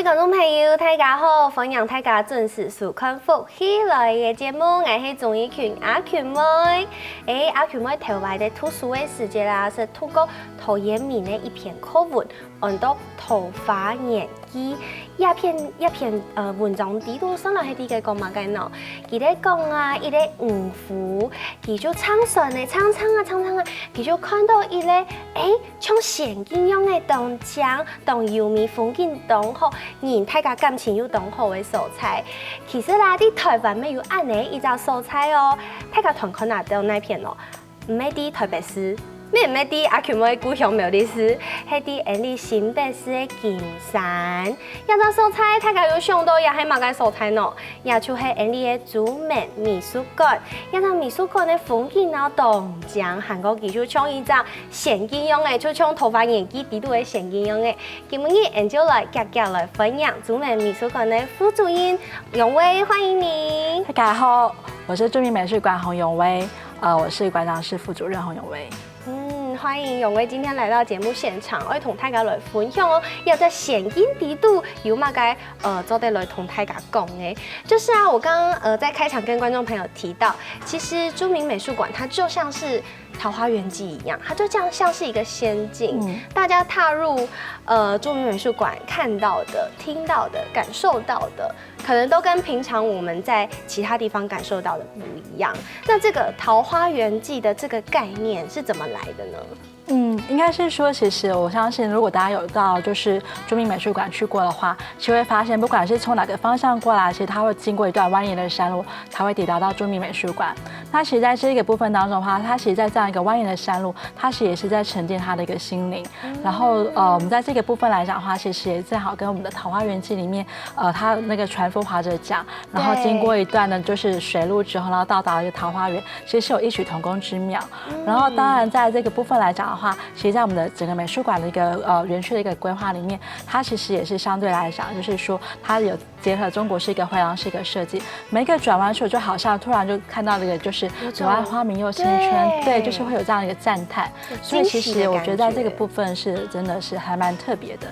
观众朋友，大家好，欢迎大家准时收看《福起来》嘅节目，我是综艺群阿群妹。阿群妹头来的读书的时间啦，是通过陶渊明的一篇课文，按到《桃花源记》一篇文章底度上来係啲嘅講乜嘅呢？佢哋講啊，一個漁夫，佢就唱船嘅唱啊，佢就看到一個像仙境樣嘅東江，當優美風景當好，人大家感情又當好嘅素材。其實啦，啲台灣沒有安呢一隻素材哦，大家團看下到那片哦，唔係啲台北市。咩啲阿群妹故鄉苗栗市，係啲安利新北市嘅金山，一隻素材大家有想到也係乜嘅素材呢？也就係安利嘅竹門美術館，一隻美術館嘅風景啊，東江韓國技術像一隻仙境樣嘅，就像《桃花源記》底度嘅仙境樣嘅。今日我就來夾來分享竹門美術館嘅副主任永威，歡迎你。大家好，我是竹門美術館洪永威，我是館長室副主任洪永威。歡迎永威今天來到節目現場，我同大家來分享哦。要在仙境底度有乜嘅做得來同大家講嘅，就是啊，我剛剛在開場跟觀眾朋友提到，其實竹門美術館它就像是《桃花源記》一樣，它就這樣像是一個仙境。大家踏入竹門美術館看到的、聽到的、感受到的，可能都跟平常我們在其他地方感受到的不一樣。那這個《桃花源記》的這個概念是怎麼來的呢？應該是說，其實我相信，如果大家有到就是竹門美術館去過的話，其實會發現，不管是從哪個方向過來，其實它會經過一段蜿蜒的山路，才會抵達到竹門美術館。那其實在這個部分當中的話，它其實在這樣一個蜿蜒的山路，它其實也是在沉澱它的一個心靈。然後我們在這個部分來講的話，其實也正好跟我們的《桃花源記》裡面，它那個船夫划着槳，然後經過一段呢就是水路之後，然後到達了一個桃花源，其實是有異曲同工之妙。然後當然在這個部分來講的話，其實在我們的整個美術館的一個園區的一個規劃裡面，它其實也是相對來講，就是說它有結合中國式一個徽廊式一個設計，每一個轉彎處就好像突然就看到這個就是柳暗花明又新春，對，就是會有這樣一個讚嘆。所以其實我覺得在這個部分是真的是還蠻特別的。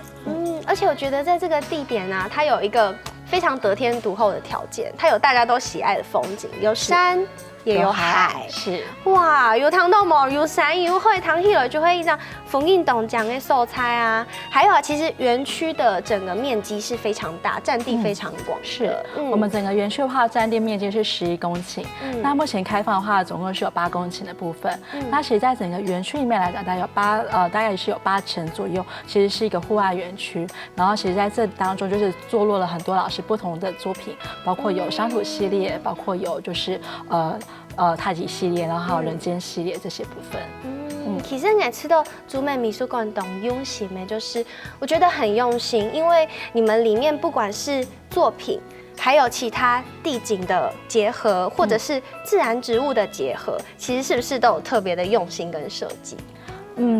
而且我覺得在這個地點啊，它有一個非常得天獨厚的條件，它有大家都喜愛的風景，有山。也有海，是哇，有湯到毛，有山有海，湯起來就會一張風景東江的素材啊。還有啊，其實園區的整個面積是非常大，佔地非常廣。是，我們整個園區的話，佔地面積是11公頃。那目前開放的話，總共是有8公頃的部分。那其實在整個園區裡面來講，大概是有8成左右，其實是一個戶外園區。然後其實在這當中，就是坐落了很多老師不同的作品，包括有鄉土系列，包括有就是太極系列，然後還有人間系列這些部分。其實我知道竹門美術館很用心的，就是我覺得很用心，因為你們裡面不管是作品，還有其他地景的結合，或者是自然植物的結合，其實是不是都有特別的用心跟設計？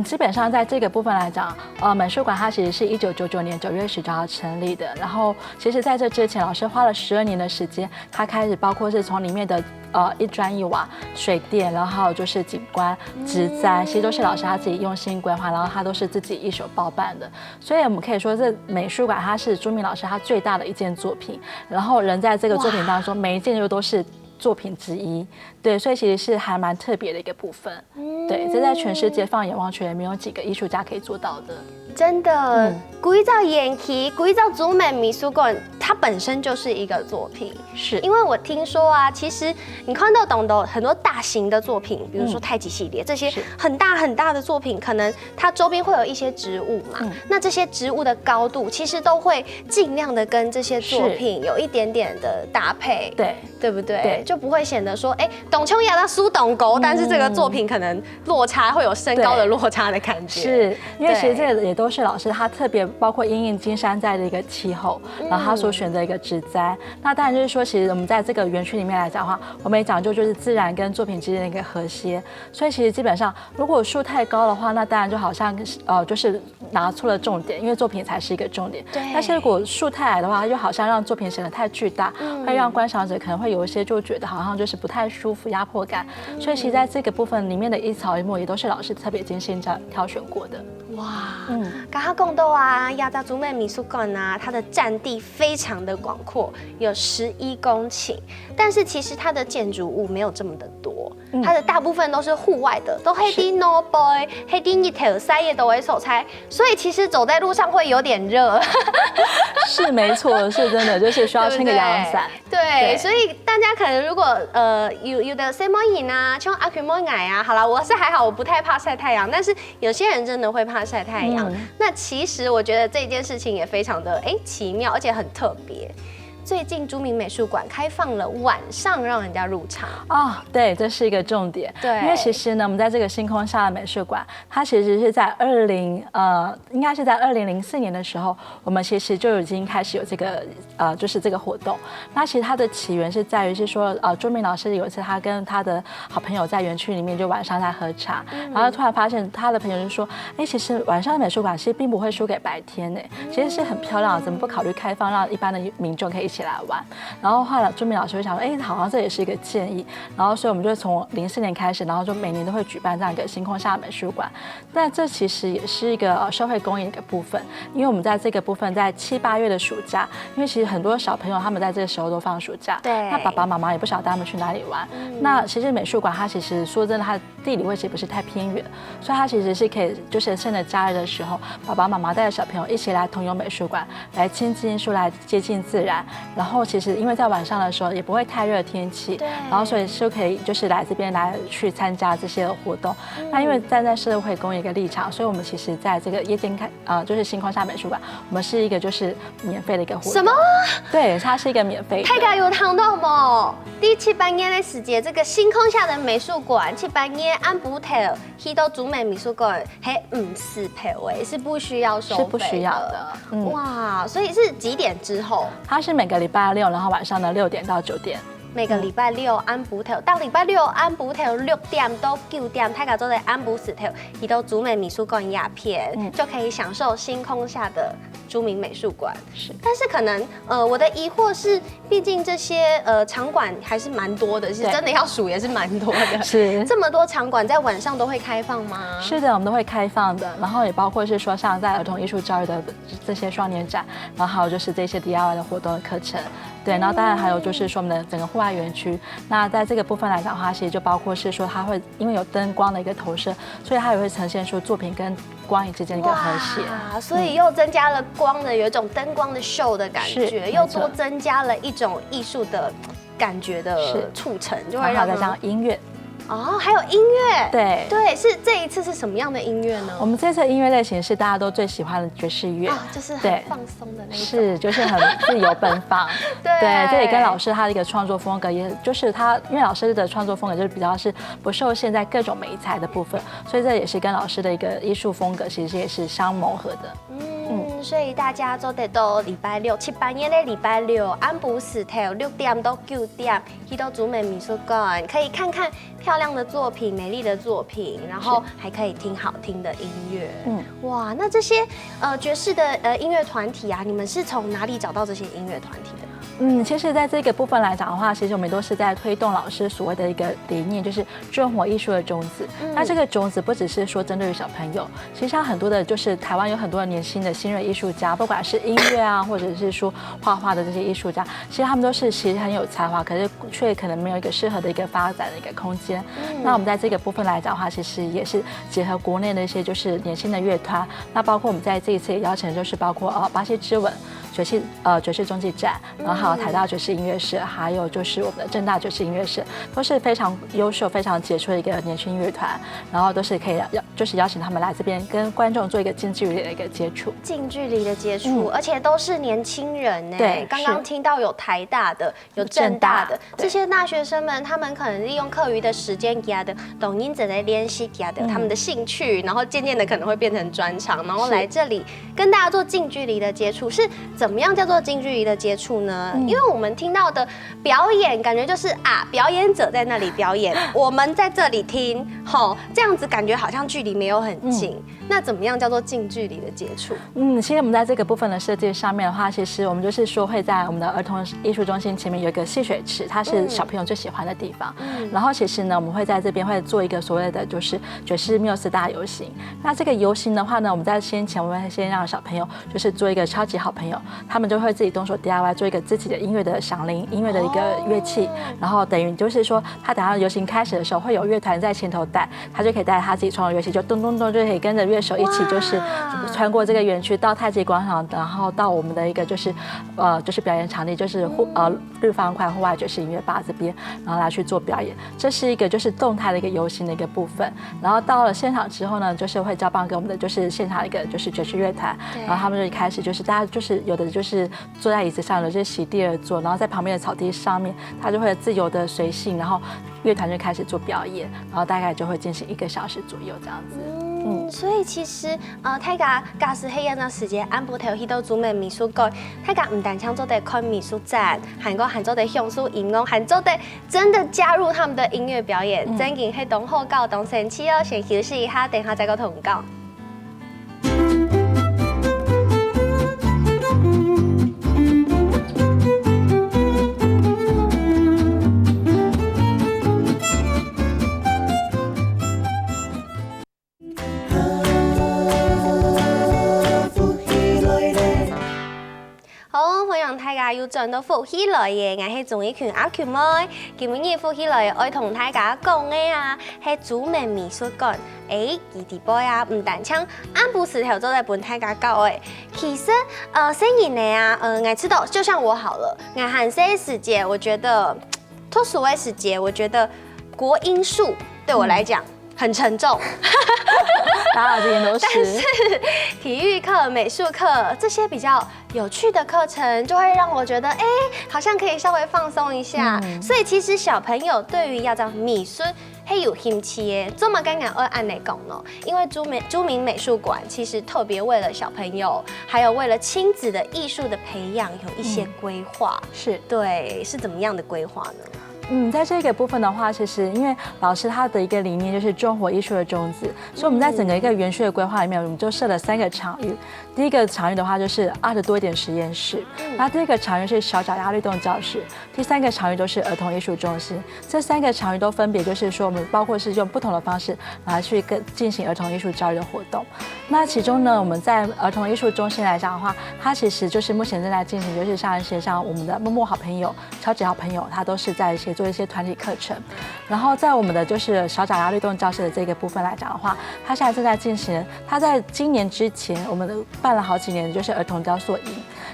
基本上在這個部分來講，美術館它其實是1999年9月10號成立的。然後，其實在這之前，老師花了12年的時間，它開始包括是從裡面的一磚一瓦、水電，然後還有就是景觀、植栽，其實都是老師他自己用心規劃，然後他都是自己一手包辦的。所以我們可以說，這美術館它是竹門老師他最大的一件作品。然後人在這個作品當中，每一件又都是作品之一，對，所以其實是還蠻特別的一個部分。對，這在全世界放眼望去，也沒有幾個藝術家可以做到的。真的，規造園區，規造竹門美術館，它本身就是一個作品。是，因為我聽說啊，其實你看到很多大型的作品，比如說太極系列這些很大很大的作品，可能它周邊會有一些植物嘛，那這些植物的高度其實都會盡量的跟這些作品有一點點的搭配，對，對不對？對，就不會顯得說，哎，董秋雅她輸董狗，但是這個作品可能落差會有身高的落差的感覺。是，因為其實這個也都都是老师他特别包括因应金山寨的一个气候，然后他所选择一个植栽。那当然就是说，其实我们在这个园区里面来讲的话，我们也讲究就是自然跟作品之间的一个和谐。所以其实基本上，如果树太高的话，那当然就好像就是拿错了重点，因为作品才是一个重点。对。但是如果树太矮的话，它就好像让作品显得太巨大，会让观赏者可能会有一些就觉得好像就是不太舒服、压迫感。所以其实在这个部分里面的一草一木也都是老师特别精心挑选过的。哇，刚刚讲到啊，亚扎竹美美术馆啊，它的占地非常的广阔，有11公顷，但是其实它的建筑物没有这么的多，它的大部分都是户外的，都黑地 no boy， 黑地一条塞也都会手拆，所以其实走在路上会有点热。是没错，是真的，就是需要撑个阳伞。对，所以大家可能如果有的什么瘾啊，像阿 Q 莫矮啊，好啦，我是还好，我不太怕晒太阳，但是有些人真的会怕晒太阳。那其实我觉得这件事情也非常的奇妙，而且很特别。最近朱明美术馆开放了晚上让人家入场对，这是一个重点。对，因为其实呢，我们在这个星空下的美术馆，它其实是在应该是在2004年的时候，我们其实就已经开始有这个就是这个活动。那其实它的起源是在于是说，朱明老师有一次他跟他的好朋友在园区里面就晚上在喝茶，然后突然发现他的朋友就说，其实晚上的美术馆其实并不会输给白天呢，其实是很漂亮的，怎么不考虑开放让一般的民众可以一起来玩？然后后来朱明老师就想说，好像这也是一个建议，然后所以我们就从04年开始，然后就每年都会举办这样一个星空下美术馆。但这其实也是一个社会公益的一个部分，因为我们在这个部分在7、8月的暑假，因为其实很多小朋友他们在这个时候都放暑假，对，那爸爸妈妈也不晓得带他们去哪里玩。那其实美术馆它其实说真的，它的地理位置不是太偏远，所以它其实是可以就是趁着假日的时候，爸爸妈妈带着小朋友一起来同游美术馆，来亲近艺术，来接近自然。然后其实因为在晚上的时候也不会太热的天气，然后所以就可以就是来这边来去参加这些活动。那因为站在社会公益一个立场，所以我们其实在这个夜间就是星空下美术馆，我们是一个就是免费的一个活动。什么？对，它是一个免费的。大家有听到吗？第7、8月的时间，这个星空下的美术馆7、8月按不头去到竹美美术馆，是赔位，是不需要收费的，是不需要的。哇，所以是几点之后？它是每个礼拜6，然后晚上的6点到9点。每个礼拜6按补头，到礼拜6按补头6点到9点，大家都在按补石头，去到竹美美术馆鸦片，就可以享受星空下的朱明美术馆。是，但是可能我的疑惑是，毕竟这些场馆还是蛮多的，是真的要数也是蛮多的。是，这么多场馆在晚上都会开放吗？是的，我们都会开放的，然后也包括是说像在儿童艺术教育的这些双年展，然后还有就是这些 DIY 的活动的课程。对，然后当然还有就是说我们的整个户外园区，那在这个部分来讲的话，其实就包括是说它会因为有灯光的一个投射，所以它也会呈现出作品跟光影之间的一个和谐。所以又增加了光的有一种灯光的秀的感觉，又多增加了一种艺术的感觉的促成，就会让再加上音乐。还有音乐，对，是这一次是什么样的音乐呢？我们这次的音乐类型是大家都最喜欢的爵士乐，就是很放松的那种，是就是很自由奔放。对，这也跟老师他的一个创作风格，也就是他因为老师的创作风格就是比较是不受限在各种媒材的部分，所以这也是跟老师的一个艺术风格其实也是相谋合的。所以大家都得到礼拜6、7、8月的礼拜6按补石头6点到9点，去到竹美美术馆可以看看漂亮的作品、美丽的作品，然后还可以听好听的音乐。哇，那这些爵士的音乐团体啊，你们是从哪里找到这些音乐团体的？其实在这个部分来讲的话，其实我们都是在推动老师所谓的一个理念，就是救活艺术的种子。那这个种子不只是说针对于小朋友，其实像很多的，就是台湾有很多的年轻的新锐艺术家，不管是音乐啊，或者是说画画的这些艺术家，其实他们都是其实很有才华，可是却可能没有一个适合的一个发展的一个空间。那我们在这个部分来讲的话，其实也是结合国内的一些就是年轻的乐团，那包括我们在这一次也邀请就是包括巴西之吻。爵士中继站，然后还有台大爵士音乐社，还有就是我们的政大爵士音乐社，都是非常优秀、非常杰出的一个年轻乐团，然后都是可以就是邀请他们来这边跟观众做一个近距离的一个接触，近距离的接触，而且都是年轻人呢。对，刚刚听到有台大的，有政大的，这些大学生们，他们可能利用课余的时间给他的抖音在练习，给他们的兴趣，然后渐渐的可能会变成专长，然后来这里跟大家做近距离的接触。是怎么样叫做近距离的接触呢？因为我们听到的表演，感觉就是表演者在那里表演，我们在这里听，这样子感觉好像距离没有很近。那怎么样叫做近距离的接触？其实我们在这个部分的设计上面的话，其实我们就是说会在我们的儿童艺术中心前面有一个戏水池，它是小朋友最喜欢的地方。然后其实呢，我们会在这边会做一个所谓的就是爵士缪斯大游行。那这个游行的话呢，我们在先前我们会先让小朋友就是做一个超级好朋友，他们就会自己动手 DIY 做一个自己的音乐的响铃、音乐的一个乐器，然后等于就是说他等到游行开始的时候，会有乐团在前头带，他就可以带他自己创作乐器，就咚咚咚就可以跟着乐手一起。就是穿过这个园区到太极广场，然后到我们的一个就是表演场地，就是日方块户外爵士音乐吧这边，然后来去做表演。这是一个就是动态的一个游行的一个部分。然后到了现场之后呢，就是会交棒给我们的就是现场一个就是爵士乐团，然后他们就一开始就是大家就是有的就是坐在椅子上，有些席地而坐，然后在旁边的草地上面，他就会自由的随性，然后乐团就开始做表演，然后大概就会进行1个小时左右这样子。所以其实大家假使黑暗的时间按部头去到主门美术馆，大家唔单唱做在看美术展，还做在享受音乐，还做在真的加入他们的音乐表演，真嘅係當好教當神奇哦。先休息一下，等下再個同教。大家要轉到福喜來嘅，我係綜藝群阿權妹。今日福喜來愛同大家講嘅係主門美術館。佢哋波唔單唱按部石頭做在本大家教嘅。其實新年呢我知道，就像我好了，我寒舍時節，我覺得脫俗嘅時節，我覺得國音數對我來講很沉重。大家这边都是，但是体育课、美術課這些比較有趣的課程，就會讓我覺得，好像可以稍微放鬆一下。所以其實小朋友對於要講美術係有興趣嘅，這麼剛剛按來講呢，因為朱銘美術館其實特別為了小朋友，還有為了親子的藝術的培養有一些規劃。是，對，是怎麼樣的規劃呢？在這個部分的話，其實因為老師他的一個理念就是中活藝術的種子，所以我們在整個一個園區的規劃裡面，我們就設了3個場域。第一個場域的話就是art多一點實驗室，然後第二個場域是小腳丫律動教室，第3個場域都是兒童藝術中心。這3個場域都分別就是說，我們包括是用不同的方式來去進行兒童藝術教育的活動。那其中呢，我們在兒童藝術中心來講的話，它其實就是目前正在進行，就是像一些像我們的默默好朋友、超級好朋友，它都是在一些做一些團體課程。然後在我們的就是小腳丫律動教室的這個部分來講的話，它現在正在進行，它在今年之前，我們辦了好幾年，就是兒童雕塑營。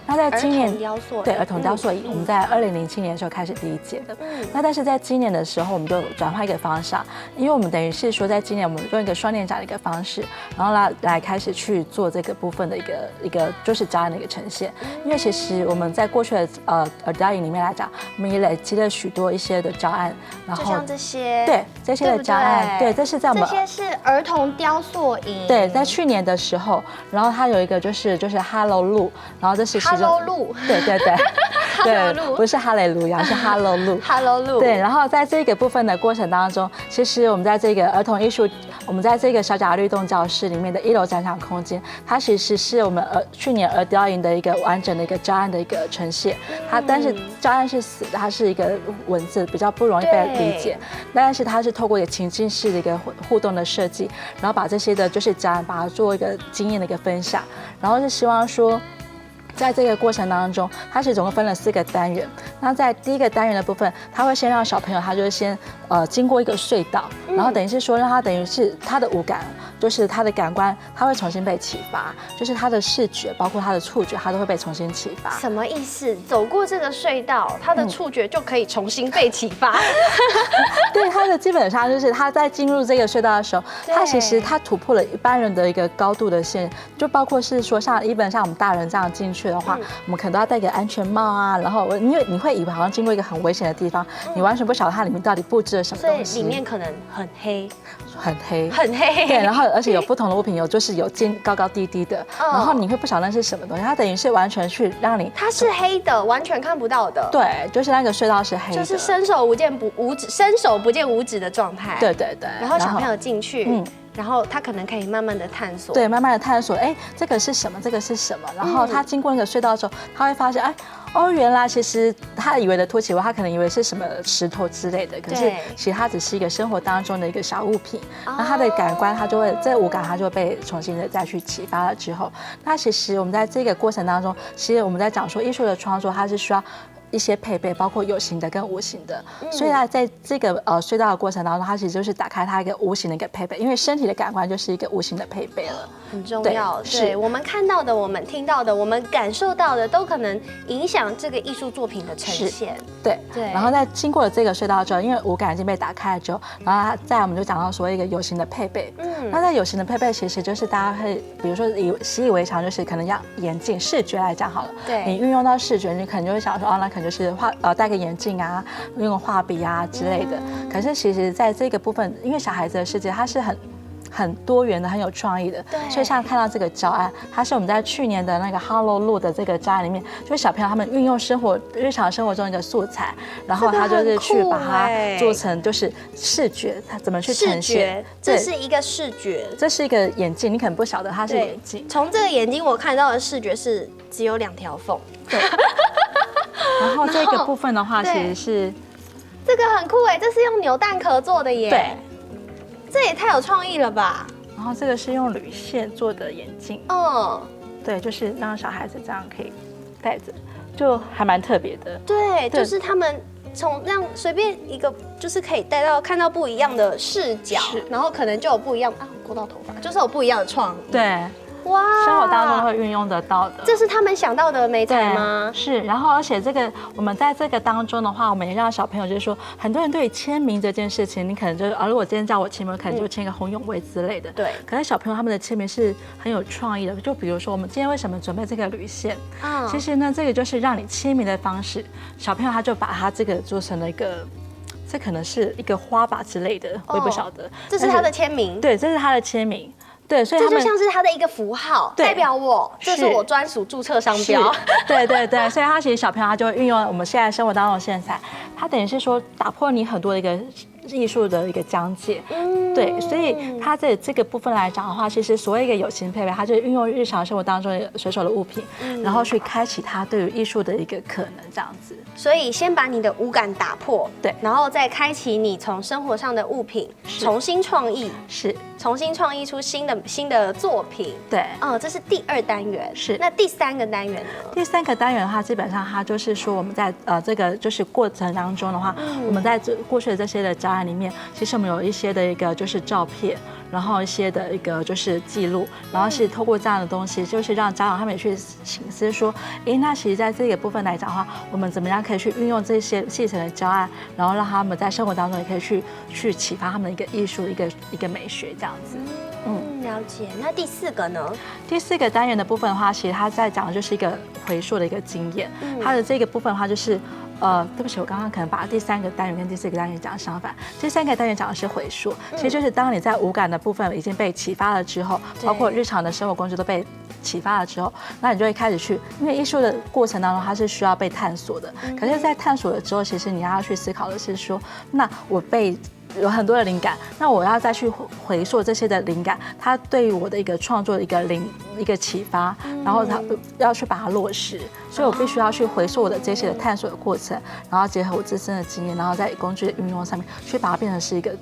那在今年對兒童雕塑營，我們在2007年的時候開始第一屆的。那但是在今年的時候，我們就轉換一個方向，因為我們等於是說，在今年我們用一個雙年展的一個方式，然後來開始去做這個部分的一個就是教案的一個呈現。因為其實我們在過去的兒雕營裡面來講，我們也累積了許多一些的教案，然後就像這些，對這些的教案，對，這是在我們這些是兒童雕塑營，對，在去年的時候，然後它有一個就是 Hello 路，然後這是Hello 路，對對對。對，不是哈雷路亞，是 Hello 路。Hello 路。對，然後在這個部分的過程當中，其實我們在這個兒童藝術，我們在這個小腳丫律動教室裡面的1樓展場空間，它其實是我們去年兒雕營的一個完整的一個教案的一個呈現。它但是教案是死的，它是一個文字，比較不容易被理解。但是它是透過一個情境式的一個互動的設計，然後把這些的就是教案，把它做一個經驗的一個分享，然後是希望說，在這個過程當中，它是總共分了4個單元。那在第1個單元的部分，它會先讓小朋友，他就是先经过一个隧道，然后等于是说让它等于是它的五感，就是它的感官，它会重新被启发，就是它的视觉，包括它的触觉，它都会被重新启发。什么意思？走过这个隧道，它的触觉就可以重新被启发。对，它的基本上就是它在进入这个隧道的时候，它其实它突破了一般人的一个高度的线，就包括是说像一般像我们大人这样进去的话，我们可能都要戴个安全帽啊，然后因为你会以为好像经过一个很危险的地方，你完全不晓得它里面到底布置了什么东西，所以里面可能很黑，很黑，很黑。对，然后而且有不同的物品，就是有高高低低的，然后你会不晓得那是什么东西，它等于是完全去让你，它是黑的，完全看不到的。对，就是那个隧道是黑的，就是伸手不见五指的状态。对对对。然后小朋友进去，然后他可能可以慢慢的探索，对，慢慢的探索，哎，这个是什么？这个是什么？然后他经过那个隧道的时候，他会发现，哎，哦，原来其实他以为的凸起物，他可能以为是什么石头之类的，可是其实它只是一个生活当中的一个小物品。那他的感官，他就会这五感，他就会被重新的再去启发了之后，那其实我们在这个过程当中，其实我们在讲说艺术的创作，它是需要一些配备，包括有形的跟无形的，所以呢，在这个隧道的过程当中，它其实就是打开它一个无形的一个配备，因为身体的感官就是一个无形的配备了，很重要。对，我们看到的、我们听到的、我们感受到的，都可能影响这个艺术作品的呈现。对。然后在经过了这个隧道之后，因为五感已经被打开了之后，然后再我们就讲到所谓一个有形的配备。那在有形的配备，其实就是大家会，比如说习以为常，就是可能要眼镜，视觉来讲好了，对，你运用到视觉，你可能就会想说，哦，那可能就是戴个眼镜啊，用画笔啊之类的。可是其实在这个部分，因为小孩子的世界它是很多元的，很有创意的，所以像看到这个教案，它是我们在去年的那个 Hello 路的这个教案里面，就是小朋友他们运用日常生活中一个素材，然后他就是去把它做成就是视觉，它怎么去呈现？这是一个视觉，这是一个眼镜，你可能不晓得它是眼镜。从这个眼睛我看到的视觉是只有2条缝。对。然后这个部分的话，其实是这个很酷哎，这是用扭蛋壳做的耶。对。这也太有创意了吧！然后这个是用铝线做的眼镜，对，就是让小孩子这样可以戴着，就还蛮特别的。对，就是他们从让随便一个，就是可以看到不一样的视角，然后可能就有不一样勾到头发，就是有不一样的创意。对。哇，生活当中会运用得到的，这是他们想到的美彩吗？是，然后而且这个我们在这个当中的话，我们也让小朋友就是说，很多人对于签名这件事情，你可能就是如果今天叫我签名，可能就签个洪永卫之类的。对。可是小朋友他们的签名是很有创意的，就比如说我们今天为什么准备这个铝线？其实呢，这个就是让你签名的方式，小朋友他就把他这个做成了一个。这可能是一个花吧之类的，我也不晓得。这是他的签名。对，这是他的签名。对，所以这就像是他的一个符号，代表这是我专属注册商标。对对对，所以他其实小朋友他就会运用我们现在生活当中的线材，他等于是说打破你很多的一个艺术的一个疆界。对，所以它这个部分来讲的话，其实所谓一个有形配备，它就是运用日常生活当中随手的物品，然后去开启它对于艺术的一个可能，这样子。所以先把你的五感打破，对，然后再开启你从生活上的物品重新创意，重新创意出新的作品。对，这是第2单元。是，那第3个单元呢？第3个单元的话，基本上它就是说我们在这个就是过程当中的话，我们在过去的这些的教案里面，其实我们有一些的一个就是照片，然后一些的一个就是记录，然后是透过这样的东西，就是让家长他们也去省思说，那其实在这个部分来讲的话，我们怎么样可以去运用这些细层的教案，然后让他们在生活当中也可以去启发他们的一个艺术一个美学这样子。了解。那第4个呢？第4个单元的部分的话，其实他在讲的就是一个回溯的一个经验。它的这个部分的话就是。对不起，我刚刚可能把第3个单元跟第4个单元讲相反。第3个单元讲的是回溯，其实就是当你在五感的部分已经被启发了之后，包括日常的生活工具都被启发了之后，那你就会开始去，因为艺术的过程当中它是需要被探索的。可是，在探索了之后，其实你要去思考的是说，那我有很多的灵感，那我要再去回溯这些的灵感，它对于我的一个创作的一个启发，然后它要去把它落实，所以我必须要去回溯我的这些的探索的过程，然后结合我自身的经验，然后在工具的运用上面去把它变成是一个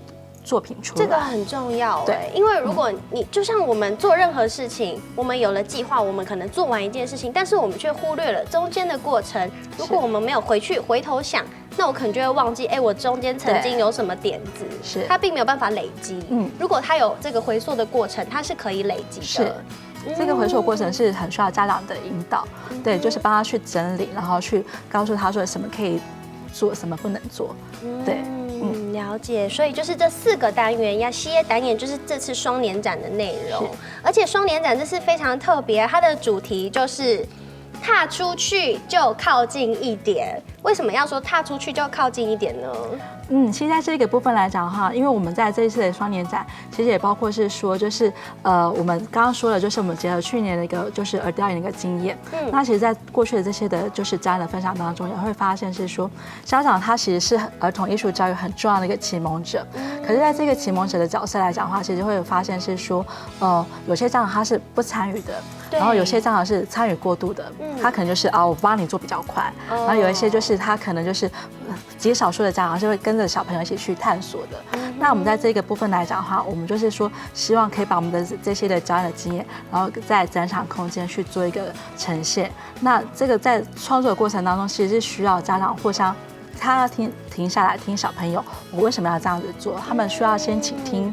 作品出来。这个很重要，对，因为如果你就像我们做任何事情，我们有了计划，我们可能做完一件事情，但是我们却忽略了中间的过程。如果我们没有回头想，那我可能就会忘记，我中间曾经有什么点子，是它并没有办法累积。如果它有这个回溯的过程，它是可以累积的。是。这个回溯过程是很需要家长的引导，对，就是帮他去整理，然后去告诉他说什么可以做，什么不能做，对。了解，所以就是这4个单元，要系列单元就是这次双年展的内容，而且双年展这次非常特别，它的主题就是踏出去就靠近一点。为什么要说踏出去就靠近一点呢？其实在这个部分来讲的话，因为我们在这一次的双年展，其实也包括是说，就是我们刚刚说的，就是我们结合去年的一个就是儿调研的一个经验。那其实，在过去的这些的，就是家长的分享当中，也会发现是说，家长他其实是儿童艺术教育很重要的一个启蒙者。可是，在这个启蒙者的角色来讲的话，其实会有发现是说，有些家长他是不参与的，然后有些家长是参与过度的，他可能就是我帮你做比较快，然后有一些就是他可能就是极少数的家长是会跟着小朋友一起去探索的。那我们在这个部分来讲的话，我们就是说希望可以把我们的这些的教案的经验，然后在展场空间去做一个呈现。那这个在创作的过程当中，其实是需要家长互相。他停下来听小朋友，我为什么要这样子做？他们需要先倾听，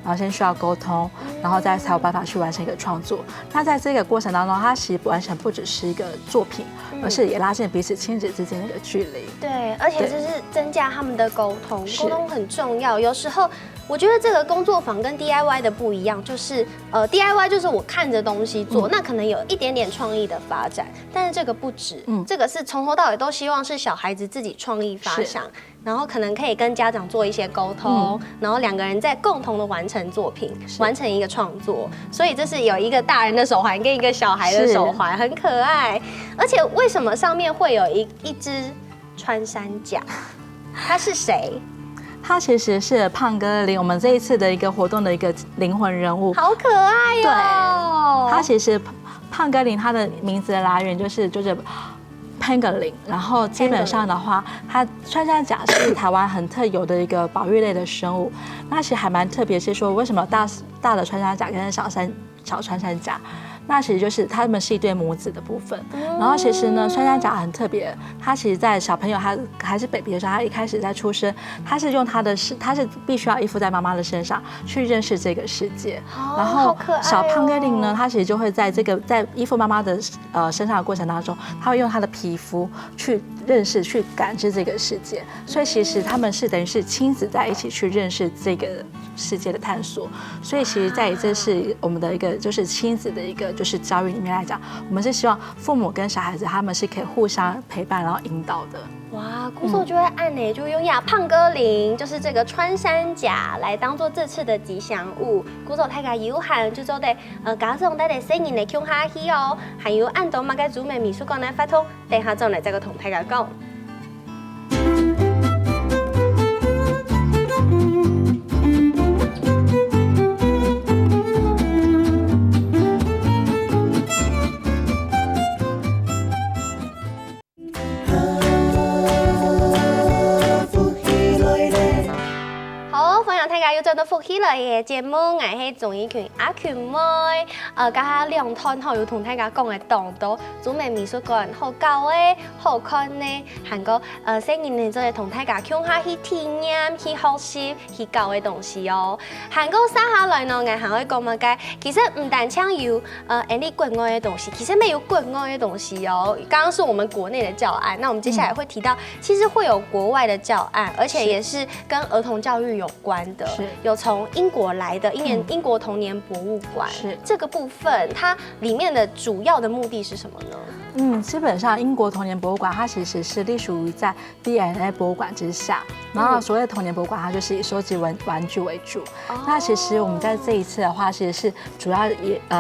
然后先需要沟通，然后再才有办法去完成一个创作。那在这个过程当中，它其实完全不只是一个作品，而是也拉近彼此亲子之间的一个距离。对，而且这是增加他们的沟通，沟通很重要。有时候我觉得这个工作坊跟 DIY 的不一样，就是DIY 就是我看着东西做，那可能有一点点创意的发展，但是这个不止，这个是从头到尾都希望是小孩子自己创意发想，然后可能可以跟家长做一些沟通，然后2个人再共同的完成作品，完成一个创作。所以这是有一个大人的手环跟一个小孩的手环，很可爱。而且为什么上面会有一只穿山甲？它是谁？他其实是胖哥林，我们这一次的一个活动的一个灵魂人物，好可爱哟！对，他其实胖哥林他的名字的来源就是pangolin， 然后基本上的话，它穿山甲是台湾很特有的一个保育类的生物。那其实还蛮特别，是说为什么大的穿山甲跟小穿山甲？那其实就是他们是一对母子的部分。然后其实呢，穿山甲很特别，它其实在小朋友他还是 baby 的时候，他一开始在出生，他是必须要依附在妈妈的身上去认识这个世界。然后小胖哥林呢，他其实就会在依附妈妈的身上的过程当中，他会用他的皮肤去认识、去感知这个世界。所以其实他们是等于是亲子在一起去认识这个世界的探索。所以其实在这是我们的一个就是亲子的一个就是教育里面来讲，我们是希望父母跟小孩子他们是可以互相陪伴然后引导的。哇，鼓手就会按呢，就用胖哥林，就是这个穿山甲来当做这次的吉祥物。鼓手太个有限，就做的加上带的声音来唱下去哦，还有按到马个主美美术馆来发通，等下再来这个同大家讲。又做到福喜來嘅節目，我係綜藝群阿權妹，加2攤後要同大家講嘅當到，主美美術館好搞嘅，好看呢，韓國聲音呢就係同大家講下去體驗、去學習、去搞嘅東西哦。韓國三下來呢，我係可以講乜嘅？其實唔單槍有any國外嘅東西，其實沒有國外嘅東西哦。剛剛是我們國內的教案，那我們接下來會提到，其實會有國外的教案，而且也是跟兒童教育有關的。有從英國來的英國童年博物館，這個部分它裡面的主要的目的是什麼呢？基本上英國童年博物館它其實是隸屬於在 V&A 博物館之下，然後所謂的童年博物館它就是以收集玩具為主。那其實我們在這一次的話，其實是主要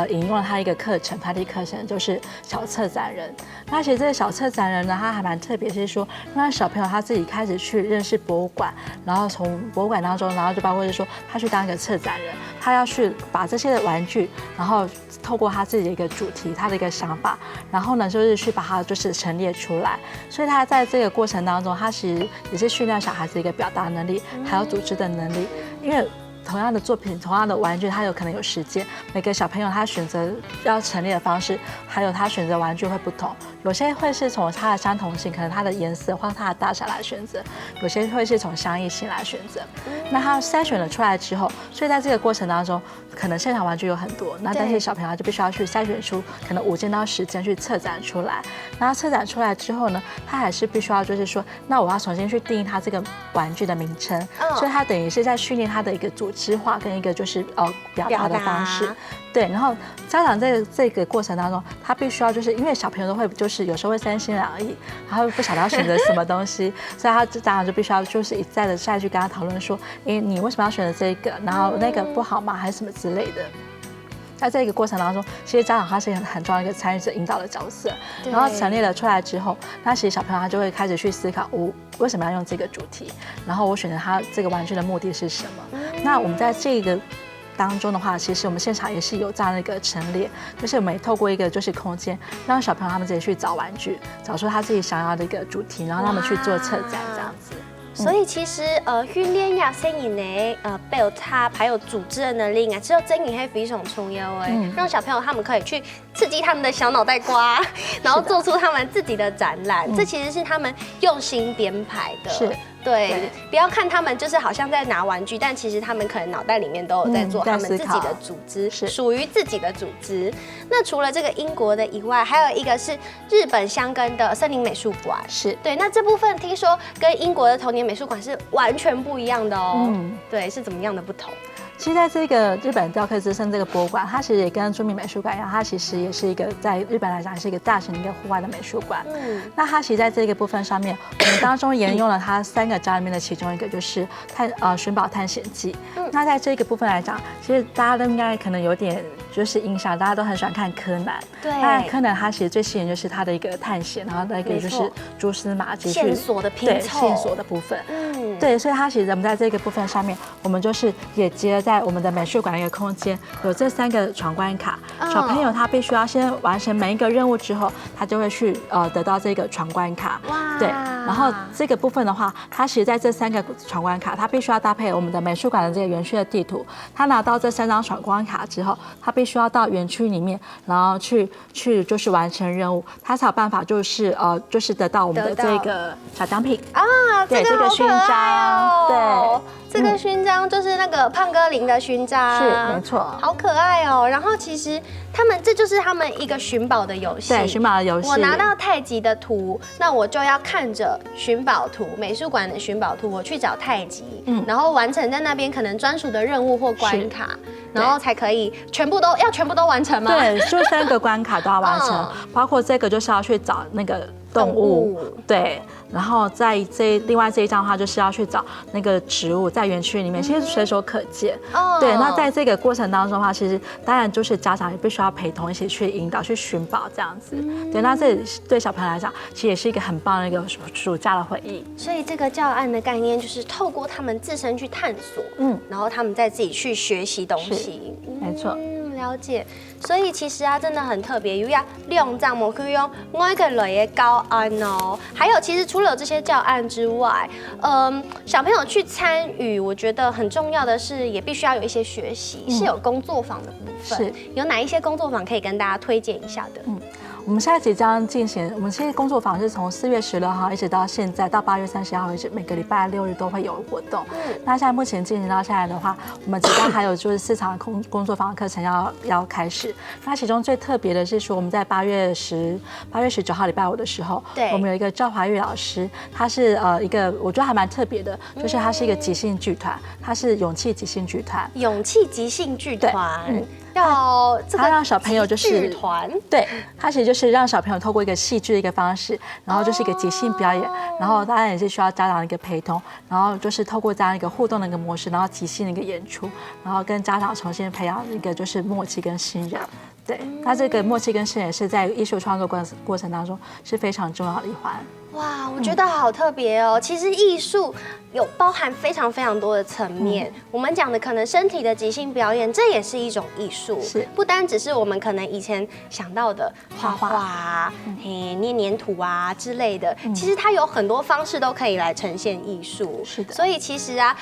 引用了它一個課程，它的課程就是小策展人。那其實這個小策展人呢，它還蠻特別，是說讓小朋友他自己開始去認識博物館，然後從博物館當中，然後就包括是說他去當一個策展人，他要去把這些的玩具，然後透過他自己的一個主題，他的一個想法，然後呢就是去把它就是陳列出來。所以他在這個過程當中，他其實也是訓練小孩子一個表達能力，還有組織的能力，因為同样的作品、同样的玩具，它有可能有时间，每个小朋友他选择要陈列的方式，还有他选择玩具会不同。有些会是从它的相同性，可能它的颜色或它的大小来选择；有些会是从相异性来选择。那它筛选了出来之后，所以在这个过程当中，可能现场玩具有很多，那但是小朋友就必须要去筛选出可能5件到10件去策展出来。然后策展出来之后呢，他还是必须要就是说，那我要重新去定义它这个玩具的名称，所以他等于是在训练他的一个组织化跟一个就是表达的方式。对，然后家长在这个过程当中，他必须要就是因为小朋友都会就是有时候会三心两意，然后不晓得要选择什么东西，所以家长就必须要就是一再的再去跟他讨论说，你为什么要选择这个，然后那个不好吗，还是什么之类的。在这个过程当中，其实家长他是很重要的一个参与者、引导的角色。然后陈列了出来之后，那其实小朋友他就会开始去思考，我为什么要用这个主题，然后我选择他这个玩具的目的是什么。那我们在这个当中的话，其实我们现场也是有这样的一个陈列，就是我们也透过一个就是空间，让小朋友他们自己去找玩具，找出他自己想要的一个主题，然后他们去做策展这样子。所以其实训练亚声音的表达还有组织的能力啊，只有真理还非常重要让小朋友他们可以去刺激他们的小脑袋瓜，然后做出他们自己的展览，这其实是他们用心编排的。是。对，不要看他们就是好像在拿玩具，但其实他们可能脑袋里面都有在做他们自己的组织，属于自己的组织。那除了这个英国的以外，还有一个是日本箱根的森林美术馆。是对，那这部分听说跟英国的童年美术馆是完全不一样的哦。对，是怎么样的不同？其实在这个日本雕刻之森这个博物馆，它其实也跟著名美术馆一样，它其实也是一个在日本来讲是一个大型的一个户外的美术馆。那它其实在这个部分上面，我们当中沿用了它3个章里面的其中一个，就是寻宝探险记。那在这个部分来讲，其实大家都应该可能有点就是印象，大家都很喜欢看柯南。对。那柯南它其实最吸引就是它的一个探险，然后那个就是蛛丝马迹线索的拼凑，线索的部分。对，所以它其实我们在这个部分上面，我们就是也结合在我们的美术馆的一个空间，有这3个闯关卡。小朋友他必须要先完成每一个任务之后，他就会去得到这个闯关卡。哇！对，然后这个部分的话，他其实在这3个闯关卡，他必须要搭配我们的美术馆的这个园区的地图。他拿到这3张闯关卡之后，他必须要到园区里面，然后去就是完成任务，他才有办法就是得到我们的这个小奖品啊，对，这个勋章，对。这个勋章就是那个胖哥林的勋章，是没错，好可爱哦。然后其实这就是他们一个寻宝的游戏，对，寻宝的游戏。我拿到太极的图，那我就要看着寻宝图，美术馆的寻宝图，我去找太极，然后完成在那边可能专属的任务或关卡，然后才可以全部都完成吗？对，就3个关卡都要完成，包括这个就是要去找那个动物，对。然后在另外这一张的话，就是要去找那个植物在园区里面，其实随手可见。对，那在这个过程当中的话，其实当然就是家长也必须要陪同一起去引导、去寻宝这样子。对，那这对小朋友来讲，其实也是一个很棒的一个暑假的回忆。所以这个教案的概念就是透过他们自身去探索，然后他们再自己去学习东西。没错。了解，所以其实真的很特别，有要两张我可以用我一个类的教案哦。还有，其实除了这些教案之外，小朋友去参与，我觉得很重要的是，也必须要有一些学习，是有工作坊的部分。是，有哪一些工作坊可以跟大家推荐一下的？我们现在即将进行，我们现在工作坊是从4月16号一直到现在到8月30号为止，每个礼拜6日都会有活动。那现在目前进行到现在的话，我们即将还有就是4场工作坊的课程要开始。那其中最特别的是说，我们在8月19号礼拜5的时候，我们有一个赵华玉老师，他是一个我觉得还蛮特别的，就是他是一个即兴剧团，他是勇气即兴剧团。勇气即兴剧团。他让小朋友就是剧团，对，他其实就是让小朋友透过一个戏剧的一个方式，然后就是一个即兴表演，然后当然也是需要家长的一个陪同，然后就是透过这样一个互动的一个模式，然后即兴的一个演出，然后跟家长重新培养一个就是默契跟信任。对，那这个默契跟信任是在艺术创作过程当中是非常重要的一环。哇，我觉得好特别哦。其实艺术有包含非常非常多的层面。我们讲的可能身体的即兴表演，这也是一种艺术，是不单只是我们可能以前想到的画画啊、捏黏土啊之类的。其实它有很多方式都可以来呈现艺术。是的。所以其实啊，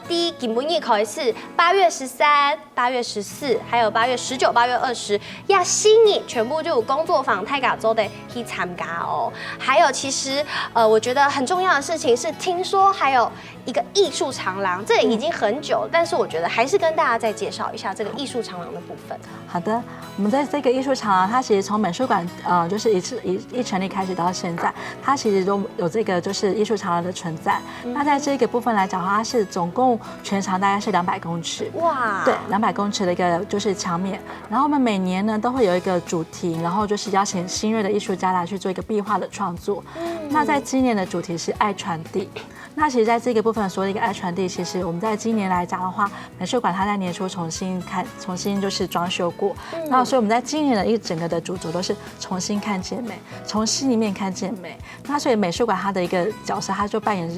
第一基本艺考是8月13、8月14，还有8月19、8月20，要新你全部就有工作坊泰嘎州的去参加哦。还有其实我觉得很重要的事情是，听说还有一个艺术长廊，这已经很久了，但是我觉得还是跟大家再介绍一下这个艺术长廊的部分。好的，我们在这个艺术长廊，它其实从美术馆就是一成立开始到现在，它其实都有这个就是艺术长廊的存在。那在这个部分来讲的话，它是总共全长大概是200公尺。哇！对，200公尺的一个就是墙面。然后我们每年呢都会有一个主题，然后就是邀请新锐的艺术家来去做一个壁画的创作。那在今年的主题是爱传递。那其实在这个部分所谓的一个爱传递，其实我们在今年来讲的话，美术馆它在年初重新就是装修过。那所以我们在今年的一整个的主轴都是重新看见美，从心里面看见美。那所以美术馆它的一个角色，它就扮演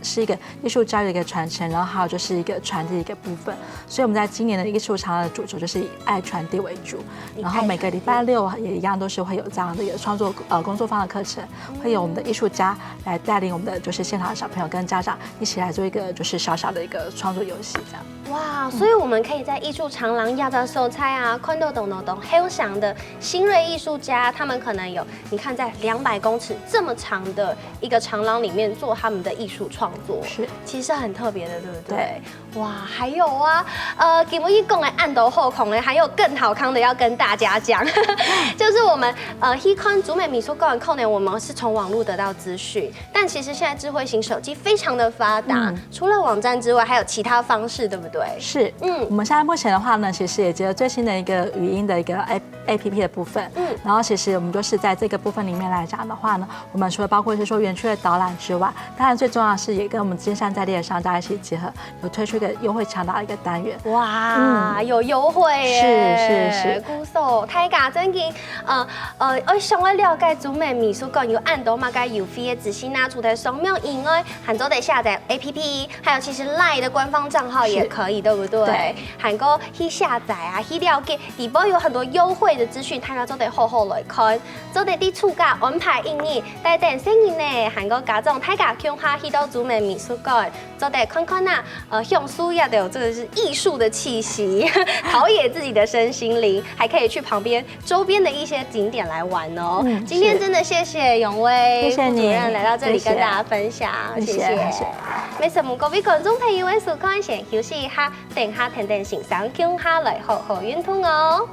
是一个艺术教育的一个传承，然后还有就是一个传递的一个部分。所以我们在今年的艺术长廊的主轴就是以爱传递为主，然后每个礼拜6也一样都是会有这样的一个创作工作坊的课程，会有我们的艺术家来带领我们的就是现场的小朋友跟家长一起来做一个就是小小的一个创作游戏这样。哇，所以我们可以在艺术长廊亚洲手菜啊，看到懂很想的新锐艺术家，他们可能有你看在200公尺这么长的一个长廊里面做他们的艺术创作，是其实很特别的，对不对？对。哇，还有啊，给我一共的暗斗后孔呢，还有更好康的要跟大家讲，就是我们Hikon 竹美美术馆扣呢，我们是从网络得到资讯，但其实现在智慧型手机非常的发达，除了网站之外，还有其他方式，对不对？是，我们现在目前的话呢，其实也结合最新的一个语音的一个 APP 的部分，然后其实我们就是在这个部分里面来讲的话呢，我们除了包括是说园区的导览之外，当然最重要的是也跟我们金山在地的商家一起结合，有推出一个优惠强大的一个单元。哇，有优惠耶！是。鼓手大家最近我想要了解竹美美术馆有按到嘛个邮费的资讯啊，除了扫描以外，还都得下载 APP， 还有其实 LINE 的官方账号也可以，对不对？对，还个去下载啊，去了解，里边有很多优惠的资讯，大家都得好好来看，都得伫厝家安排应你，带点生意呢，还个家长大家恐吓去到竹美美术馆，都得看看呐，用书要得有这个是艺术的气息，陶冶自己的身心灵，还可以去旁边周边的一些景点来玩哦。今天真的谢谢永威副主任来到这里跟大家分享，谢谢。没什么，各位观众朋友，我是看先休息一下，等下听欣赏，共下来好好运动哦。